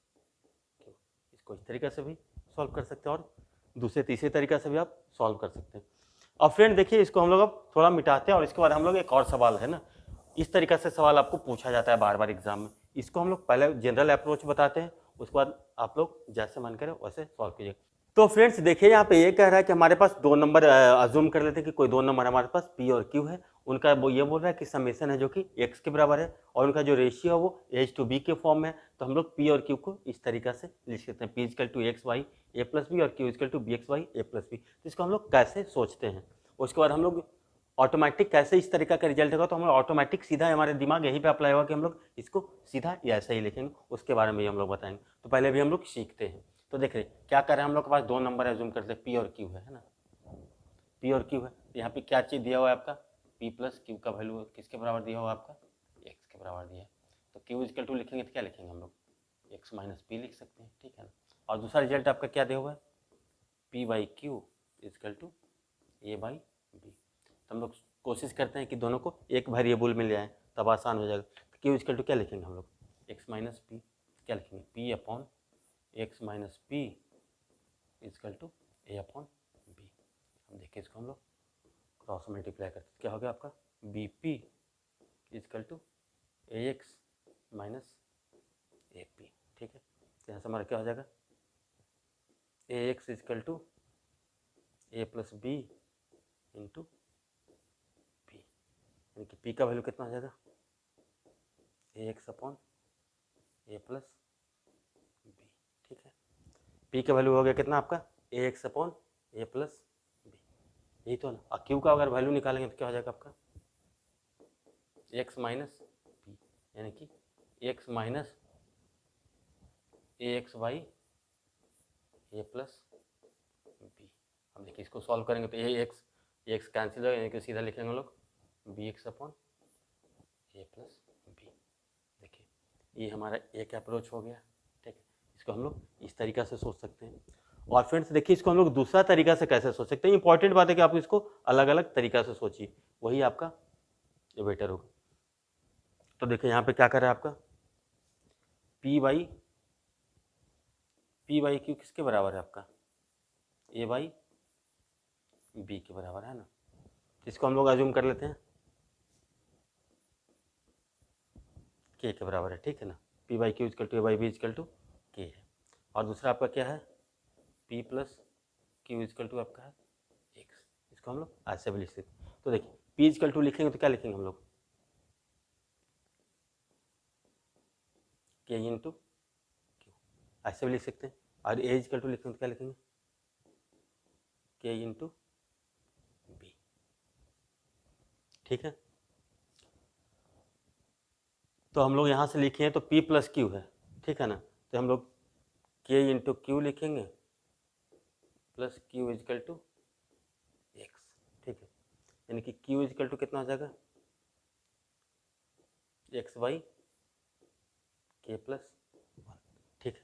Q. इसको इस तरीके से भी सॉल्व कर सकते हैं और दूसरे तीसरे तरीके से भी आप सॉल्व कर सकते हैं। और फ्रेंड देखिए, इसको हम लोग अब थोड़ा मिटाते हैं और इसके बाद हम लोग एक और सवाल है ना, इस तरीके से सवाल आपको पूछा जाता है बार बार एग्जाम में। इसको हम लोग पहले जनरल अप्रोच बताते हैं, उसके बाद आप लोग जैसे मन करे वैसे सॉल्व कीजिए। तो फ्रेंड्स देखिए, यहाँ पे ये कह रहा है कि हमारे पास दो नंबर, अज्यूम कर लेते हैं कि कोई दो नंबर हमारे पास पी और क्यू है। उनका वो ये बोल रहा है कि समेशन है जो कि एक्स के बराबर है, और उनका जो रेशियो है वो एच टू बी के फॉर्म में है। तो हम लोग पी और क्यू को इस तरीके से लिख सकते हैं, P is equal to X Y A plus B और Q is equal to B X Y A plus B. तो इसको हम लोग कैसे सोचते हैं, उसके बाद हम लोग ऑटोमेटिक कैसे इस तरीका का रिजल्ट होगा, तो हम लोग ऑटोमेटिक सीधा हमारे दिमाग यहीं पे अप्लाई होगा कि हम लोग इसको सीधा या ऐसा ही लिखेंगे, उसके बारे में हम लोग बताएंगे। तो पहले भी हम लोग सीखते हैं। तो देख रहे क्या कर रहे हैं, हम लोग के पास दो नंबर एज्यूम करते हैं, पी और क्यू है ना, पी और क्यू है। तो यहाँ पे क्या चीज़ दिया हुआ है आपका, पी प्लस क्यू का वैल्यू किसके बराबर दिया हुआ है आपका, एक्स के बराबर दिया है। तो क्यू इजकल टू लिखेंगे तो क्या लिखेंगे हम लोग, एक्स माइनस पी लिख सकते हैं, ठीक है ना। और दूसरा रिजल्ट आपका क्या दिया हुआ है, P by Q is equal to A by B. तो हम लोग कोशिश करते हैं कि दोनों को एक वेरिएबल मिल जाए, तब आसान हो जाएगा। तो क्यू इजकल टू क्या लिखेंगे हम लोग, एक्स माइनस पी, क्या लिखेंगे, P upon X minus P is equal to A upon B. अब देखिए इसको हम लोग क्रॉस मल्टीप्लाई करते, क्या हो गया आपका, B P is equal to A X minus A P, ठीक है। तो यहाँ से हमारा क्या हो जाएगा, A X is equal to A plus B into P, यानी कि पी का वैल्यू कितना हो जाएगा, A X upon A plus B, ठीक है। पी का वैल्यू हो गया कितना आपका, A X upon A plus B, यही तो ना। और क्यू का अगर वैल्यू निकालेंगे तो क्या हो जाएगा आपका, एक्स माइनस पी, यानी कि X minus A x Y A plus B. अब देखिए इसको सॉल्व करेंगे तो ए एक्स कैंसिल हो, यानी कि सीधा लिखेंगे हम लोग B X upon A plus B. देखिए ये हमारा एक अप्रोच हो गया, ठीक है। इसको हम लोग इस तरीका से सोच सकते हैं। और फ्रेंड्स देखिए, इसको हम लोग दूसरा तरीका से कैसे सोच सकते हैं। इंपॉर्टेंट बात है कि आप इसको अलग अलग तरीका से सोचिए, वही आपका बेटर होगा। तो देखिए यहाँ पे क्या कर रहा है आपका, पी बाई क्यू किसके बराबर है आपका, ए बाई बी के बराबर है ना। इसको हम लोग अज्यूम कर लेते हैं के के बराबर है, ठीक है ना। P by Q is equal to A by B is equal to K है। और दूसरा आपका क्या है, P plus Q is equal to आपका है एक्स। इसको हम लोग ऐसे भी लिख सकते हैं। तो देखिए पी इजकल टू लिखेंगे तो क्या लिखेंगे हम लोग, के इंटू क्यू, ऐसे भी लिख सकते हैं। और ए इजकल टू लिखेंगे तो क्या लिखेंगे, के इंटू बी, ठीक है। तो हम लोग यहाँ से लिखे हैं तो P प्लस क्यू है, ठीक है ना। तो हम लोग K इंटू क्यू लिखेंगे plus Q is equal to X, ठीक है। यानी कि Q इजकल टू कितना हो जाएगा, एक्स बाई के प्लस वन, ठीक है।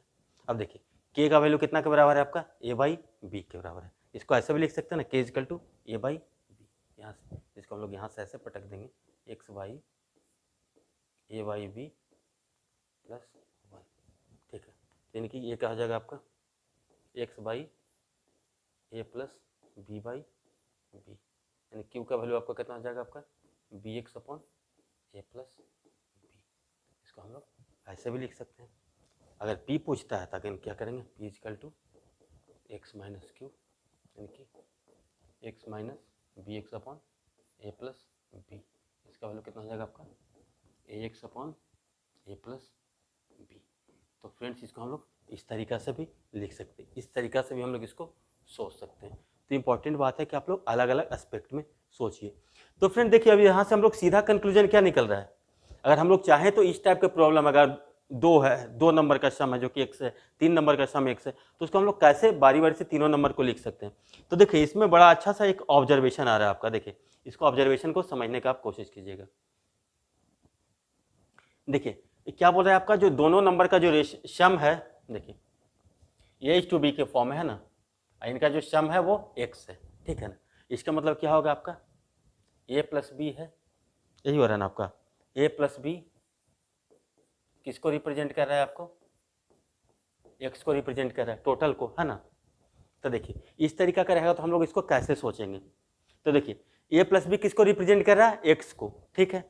अब देखिए K का वैल्यू कितना के बराबर है आपका, ए बाई बी के बराबर है। इसको ऐसे भी लिख सकते हैं ना, K is equal to A by B. यहाँ से इसको हम लोग यहाँ से ऐसे पटक देंगे, X by A by B plus one, ठीक है। यानी कि ये क्या हो जाएगा आपका, X by A plus B by B, यानी क्यू का वैल्यू आपका कितना हो जाएगा आपका, B X upon A plus B. इसको हम लोग ऐसे भी लिख सकते हैं। अगर पी पूछता है तो क्या करेंगे, P is equal to X minus Q, यानी कि X minus B X upon A plus B. इसका वैल्यू कितना हो जाएगा आपका, A X upon A plus B. तो फ्रेंड्स इसको हम लोग इस तरीका से भी लिख सकते हैं, इस तरीका से भी हम लोग इसको सोच सकते हैं। तो इंपॉर्टेंट बात है कि आप लोग अलग अलग एस्पेक्ट में सोचिए। तो फ्रेंड देखिए अभी यहाँ से हम लोग सीधा कंक्लूजन क्या निकल रहा है, अगर हम लोग चाहें तो इस टाइप के प्रॉब्लम, अगर दो है, दो नंबर का सम है जो कि एक्स है, तीन नंबर का सम एक्स है, तो उसको हम लोग कैसे बारी बारी से तीनों नंबर को लिख सकते हैं। तो देखिए इसमें बड़ा अच्छा सा एक ऑब्जर्वेशन आ रहा है आपका, देखिए इसको ऑब्जर्वेशन को समझने का आप कोशिश कीजिएगा। देखिए क्या बोल रहा है आपका, जो दोनों नंबर का जो सम है, देखिए ए टू बी के फॉर्म में है ना, इनका जो सम है वो एक्स है, ठीक है ना। इसका मतलब क्या होगा आपका, ए प्लस बी है, यही हो रहा है ना आपका, ए प्लस बी किसको रिप्रेजेंट कर रहा है, आपको एक्स को रिप्रेजेंट कर रहा है, टोटल को, है ना। तो देखिए इस तरीका का रहेगा तो हम लोग इसको कैसे सोचेंगे। तो देखिए ए प्लस बी किसको रिप्रेजेंट कर रहा है, एक्स को, ठीक है,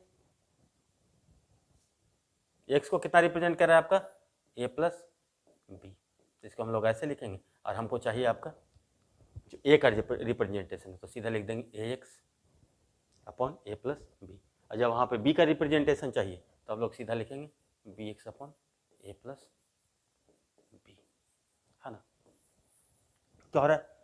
एक्स को कितना रिप्रेजेंट कर रहा है आपका, ए प्लस बी, तो इसको हम लोग ऐसे लिखेंगे, और हमको चाहिए आपका जो ए का रिप्रेजेंटेशन है, तो सीधा लिख देंगे ए X upon A plus B, और जब वहाँ पे बी का रिप्रेजेंटेशन चाहिए तो हम लोग सीधा लिखेंगे B X upon A plus B, है ना। क्या हो रहा है,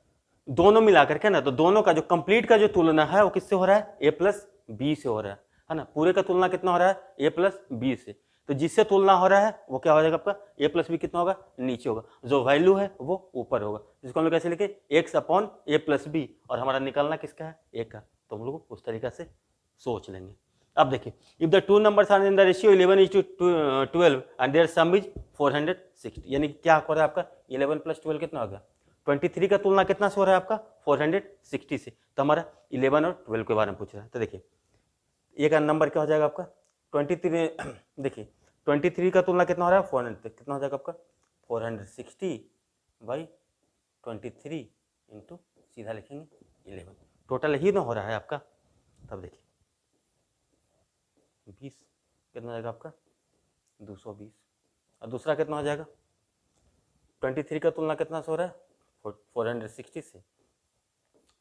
दोनों मिलाकर के ना, तो दोनों का जो कंप्लीट का जो तुलना है वो किससे हो रहा है, ए प्लस बी से हो रहा है ना। पूरे का तुलना कितना हो रहा है, ए प्लस बी से, तो जिससे तुलना हो रहा है वो क्या हो जाएगा आपका, ए प्लस बी कितना होगा, नीचे होगा, जो वैल्यू है वो ऊपर होगा, जिसको हम लोग कैसे लिखे, x upon A plus B, और हमारा निकालना किसका है, ए का, तो हम लोग उस तरीका से सोच लेंगे। अब देखिए, if the two numbers are in the ratio 11:12 and their sum is 460, यानी क्या हो रहा है आपका, 11 + 12 कितना हो गया, 23 का तुलना कितना से हो रहा है आपका, 460 से, तो हमारा 11 और 12 के बारे में पूछ रहा है। तो देखिए ए का नंबर क्या हो जाएगा आपका 23, देखिए 23 का तुलना कितना हो रहा है, 400, कितना हो जाएगा आपका 460/23 इंटू सीधा लिखेंगे 11, टोटल ही ना हो रहा है आपका, तब देखिए 20 कितना हो जाएगा आपका 220, और दूसरा कितना हो जाएगा, 23 का तुलना कितना से हो रहा है 460 से,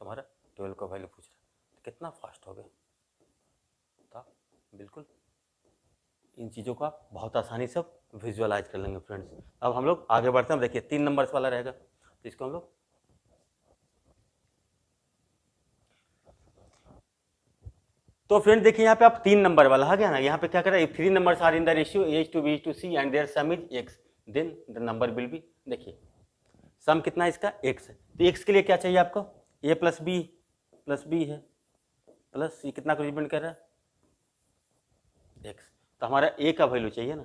तुम्हारा 12 का वैल्यू पूछ रहा है, तो कितना फास्ट हो गया, तो बिल्कुल इन चीज़ों को आप बहुत आसानी से विजुअलाइज कर लेंगे फ्रेंड्स। अब हम लोग आगे बढ़ते हैं, देखिए 3 नंबर्स वाला रहेगा, तो इसको हम लोग तो फ्रेंड देखिए यहाँ पे आप 3 नंबर वाला आ गया ना, यहाँ पे क्या कर रहा है, 3 numbers are in the ratio A:B:C and their sum is x, then the number will be, देखिए सम कितना है इसका, x है, तो x के लिए क्या चाहिए आपको, a प्लस बी है, प्लस c कितना को रिप्रेजेंट कर रहा है, x, तो हमारा a का वैल्यू चाहिए ना,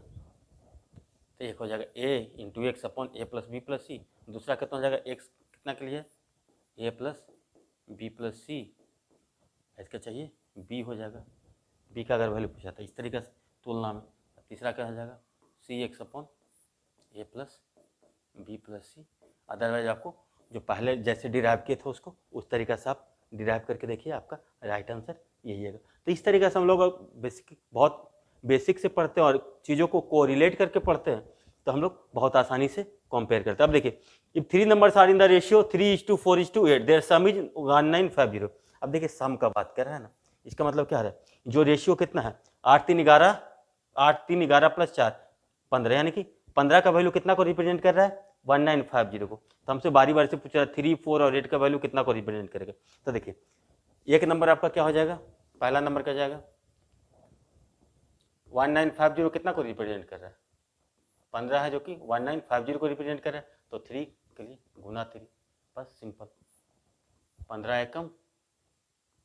तो एक हो जाएगा a into X upon A plus B plus C, दूसरा कितना हो जाएगा x कितना के लिए, a plus B plus C, इसका चाहिए b हो जाएगा, b का अगर वैल्यू पूछा था इस तरीके से तुलना में, तीसरा क्या हो जाएगा सी x upon A plus B plus C, otherwise आपको जो पहले जैसे डिराइव किए थे उसको उस तरीके से आप डिराइव करके देखिए, आपका राइट आंसर यही है। तो इस तरीके से हम लोग बहुत बेसिक से पढ़ते हैं और चीज़ों को कोरिलेट करके पढ़ते हैं, तो हम लोग बहुत आसानी से कंपेयर करते हैं। अब देखिए if 3 numbers are in the ratio 3:4:8 their sum is 1950, अब देखिए सम का बात कर रहा है ना, इसका मतलब क्या है, जो रेशियो कितना है 8 3 11 + 4 15, यानी कि 15 का वैल्यू कितना को रिप्रेजेंट कर रहा है 1950 को, तो हमसे बारी बारी से पूछ रहा है 3 4 और 8 का वैल्यू कितना को रिप्रेजेंट करेगा। तो देखिए एक नंबर आपका क्या हो जाएगा, पहला नंबर क्या जाएगा 1950 कितना को रिप्रेजेंट कर रहा है 15 है, जो कि 1950 को रिप्रेजेंट कर रहा है, तो 3 के लिए गुना 3, बस सिंपल, 15 एकम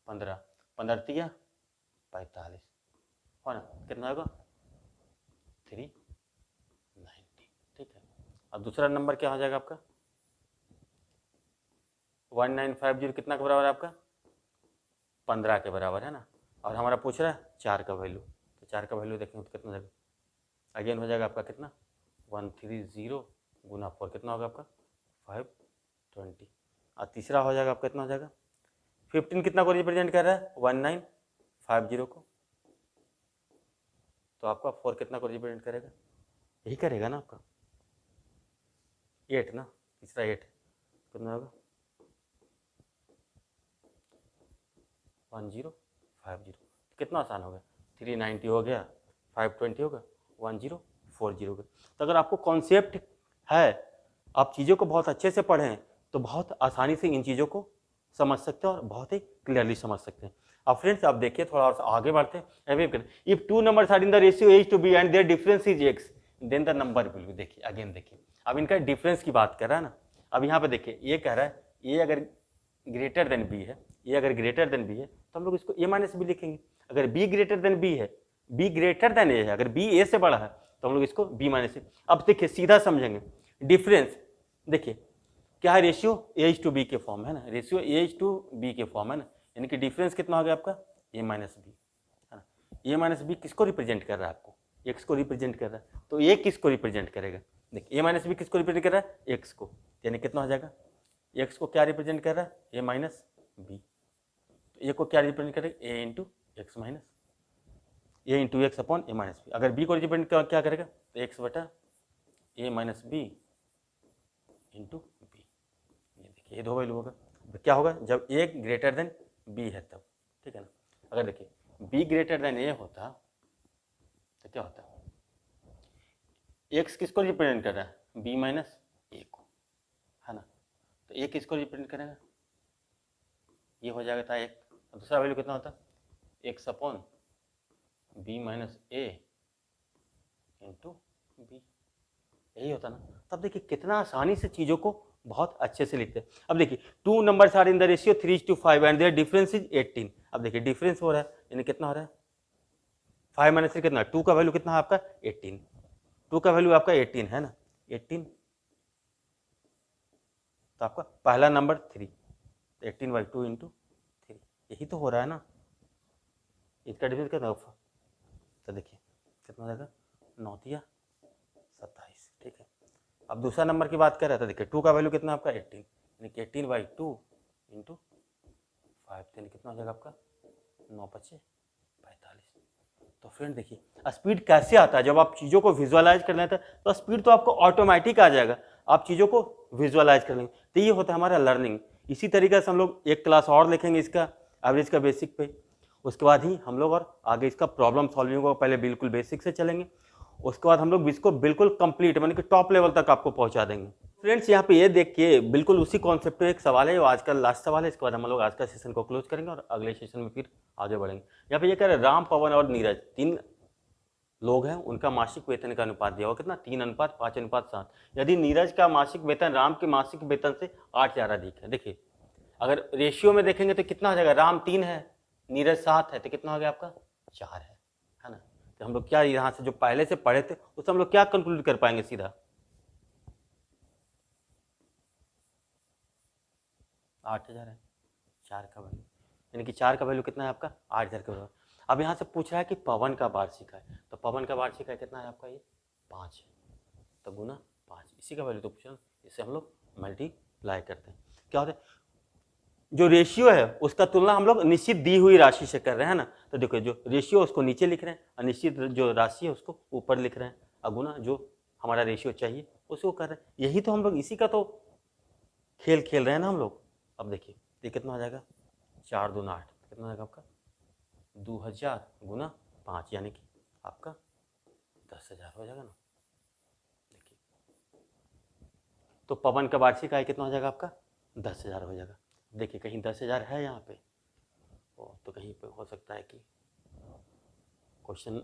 15 15 तिया 45, हो ना, कितना होगा 390, ठीक है। अब दूसरा नंबर क्या हो जाएगा आपका 1950 कितना के बराबर है आपका 15 के बराबर है ना, और हमारा पूछ रहा है 4 का वैल्यू, तो 4 का वैल्यू देखेंगे तो कितना जाएगा, अगेन हो जाएगा आपका कितना 130 गुना 4 कितना होगा आपका 520, और तीसरा हो जाएगा आपका कितना हो जाएगा 15 कितना को रिप्रेजेंट कर रहा है 1950 को, तो आपका 4 कितना को रिप्रेजेंट करेगा, यही करेगा ना आपका 8 ना, तीसरा 8 कितना होगा 1050, कितना आसान हो गया 390 हो गया 520 होगा 1040 होगा। तो अगर आपको कॉन्सेप्ट है, आप चीज़ों को बहुत अच्छे से पढ़ें तो बहुत आसानी से इन चीज़ों को समझ सकते हैं और बहुत ही क्लियरली समझ सकते हैं। अब फ्रेंड्स आप देखिए थोड़ा और आगे बढ़ते हैं, if 2 numbers are in the ratio A:B and their difference is x, then the number will be, देखिए अगेन देखिए अब इनका डिफरेंस की बात कर रहा है ना, अब यहाँ पे देखिए ये कह रहा है ए अगर ग्रेटर देन बी है, ए अगर ग्रेटर देन बी है तो हम लोग इसको a माइनस बी लिखेंगे, अगर b ग्रेटर देन बी है, b ग्रेटर देन ए है, अगर b a से बड़ा है तो हम लोग इसको b माइनस ए। अब देखिए सीधा समझेंगे डिफरेंस, देखिए क्या है रेशियो A:B के फॉर्म है ना, रेशियो A:B के फॉर्म है ना, यानी कि डिफरेंस कितना हो गया आपका a माइनस बी है ना, a माइनस बी किसको रिप्रेजेंट कर रहा है आपको x को रिप्रेजेंट कर रहा है, तो a किसको रिप्रेजेंट करेगा, देखिए a माइनस बी किसको रिप्रेजेंट कर रहा है x को, यानी कितना हो जाएगा x को क्या रिप्रेजेंट कर रहा है a माइनस बी, तो ए को क्या रिप्रेजेंट करेगा, ए into x minus A into X upon A minus B. अगर बी को रिप्रेजेंट क्या करेगा, तो एक्स बटा ए माइनस बी इंटू बी। ये देखिए ये दो वैल्यू होगा। क्या होगा, जब ए ग्रेटर देन बी है तब, ठीक है ना। अगर देखिए बी ग्रेटर देन ए होता तो क्या होता, एक्स किसको रिप्रेजेंट कर रहा है, बी माइनस ए को, है ना। तो ए किसको रिप्रेजेंट करेगा, ये हो जाएगा था एक। दूसरा वैल्यू कितना होता, एक्स अपॉन बी माइनस ए इंटू बी, यही होता ना। तब देखिए कितना आसानी से चीज़ों को बहुत अच्छे से लिखते हैं। अब देखिए 2 numbers are in the ratio 3:5 and their difference is 18। अब देखिए डिफरेंस हो रहा है, यानी कितना हो रहा है, 5 माइनस 3 कितना, 2 का वैल्यू कितना है आपका 18, 2 का वैल्यू आपका 18 है ना, 18। तो आपका पहला नंबर 3, 18/2 इंटू 3, यही तो हो रहा है ना। इसका डिफरेंस कितना होगा, तो देखिए कितना हो जाएगा, 9 तिया 27, ठीक है। अब दूसरा नंबर की बात कर रहे थे, देखिए 2 का वैल्यू कितना आपका 18, यानी कि 18/2 इंटू 5, यानी कितना हो जाएगा आपका 9×5=45। तो फ्रेंड देखिए स्पीड कैसे आता है, जब आप चीज़ों को विजुअलाइज कर लेते हैं तो स्पीड तो आपको ऑटोमेटिक आ जाएगा, आप चीज़ों को विजुअलाइज कर लेंगे। तो ये होता है हमारा लर्निंग। इसी तरीके से हम लोग एक क्लास और लिखेंगे इसका एवरेज का बेसिक पे, उसके बाद ही हम लोग और आगे इसका प्रॉब्लम सॉल्विंग को पहले बिल्कुल बेसिक से चलेंगे, उसके बाद हम लोग इसको बिल्कुल कंप्लीट माने कि टॉप लेवल तक आपको पहुंचा देंगे। फ्रेंड्स यहाँ पे ये देखिए बिल्कुल उसी कॉन्सेप्ट पे एक सवाल है, वो आज का लास्ट सवाल है, इसके बाद हम लोग आज का सेशन को क्लोज करेंगे और अगले सेशन में फिर आगे बढ़ेंगे। यहाँ पे ये कह रहे हैं राम, पवन और नीरज 3 लोग हैं, उनका मासिक वेतन का अनुपात दिया हुआ कितना, 3:5:7। यदि नीरज का मासिक वेतन राम के मासिक वेतन से 8,000 अधिक है। देखिए अगर रेशियो में देखेंगे तो कितना हो जाएगा, राम 3 है, नीरज 7 है, तो कितना हो गया आपका 4 है ना। तो हम लोग क्या यहाँ से जो पहले से पढ़े थे उससे हम लोग क्या कंक्लूड कर पाएंगे, सीधा 8,000 है, 4 का वैल्यू, यानी कि 4 का वैल्यू कितना है आपका 8,000 का वैल्यू। अब यहाँ से पूछ रहा है कि पवन का वार्षिक है, तो पवन का वार्षिक है कितना है आपका, ये 5 है, तो गुना 5, इसी का वैल्यू तो पूछा, इससे हम लोग मल्टीप्लाई करते हैं। क्या होता है, जो रेशियो है उसका तुलना हम लोग निश्चित दी हुई राशि से कर रहे हैं ना। तो देखो जो रेशियो उसको नीचे लिख रहे हैं, अनिश्चित जो राशि है उसको ऊपर लिख रहे हैं, अगुना जो हमारा रेशियो चाहिए उसको कर रहे हैं। यही तो हम लोग इसी का तो खेल खेल रहे हैं ना हम लोग। अब देखिए ये कितना हो जाएगा, 4 दूना 8, कितना हो जाएगा आपका 2000 गुना 5, यानी कि आपका 10,000 हो जाएगा ना। देखिए तो पवन का वार्षिक आय कितना हो जाएगा आपका 10,000 हो जाएगा। देखिए कहीं 10,000 है यहाँ पे, तो कहीं पे हो सकता है कि क्वेश्चन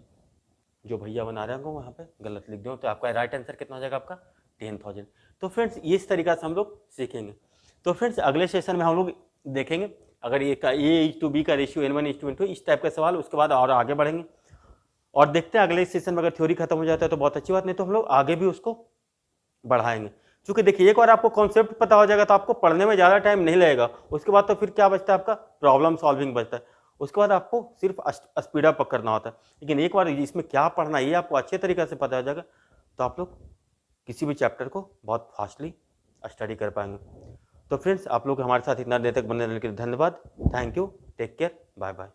जो भैया बना रहे होंगे वहाँ पे गलत लिख दो, तो आपका राइट आंसर कितना हो जाएगा आपका 10,000। तो फ्रेंड्स इस तरीका से हम लोग सीखेंगे। तो फ्रेंड्स अगले सेशन में हम लोग देखेंगे अगर ये का A:B का रेशियो N1:N2 इस टाइप का सवाल, उसके बाद और आगे बढ़ेंगे और देखते हैं अगले सेशन में अगर थ्योरी खत्म हो जाता है तो बहुत अच्छी बात, नहीं तो हम लोग आगे भी उसको बढ़ाएंगे। क्योंकि देखिए एक बार आपको कॉन्सेप्ट पता हो जाएगा तो आपको पढ़ने में ज़्यादा टाइम नहीं लगेगा, उसके बाद तो फिर क्या बचता है आपका प्रॉब्लम सॉल्विंग बचता है, उसके बाद आपको सिर्फ स्पीड अप करना होता है। लेकिन एक बार इसमें क्या पढ़ना है ये आपको अच्छे तरीके से पता हो जाएगा तो आप लोग किसी भी चैप्टर को बहुत फास्टली स्टडी कर पाएंगे। तो फ्रेंड्स आप लोग हमारे साथ इतना देर तक बने रहने के लिए धन्यवाद, thank you, take care, bye bye.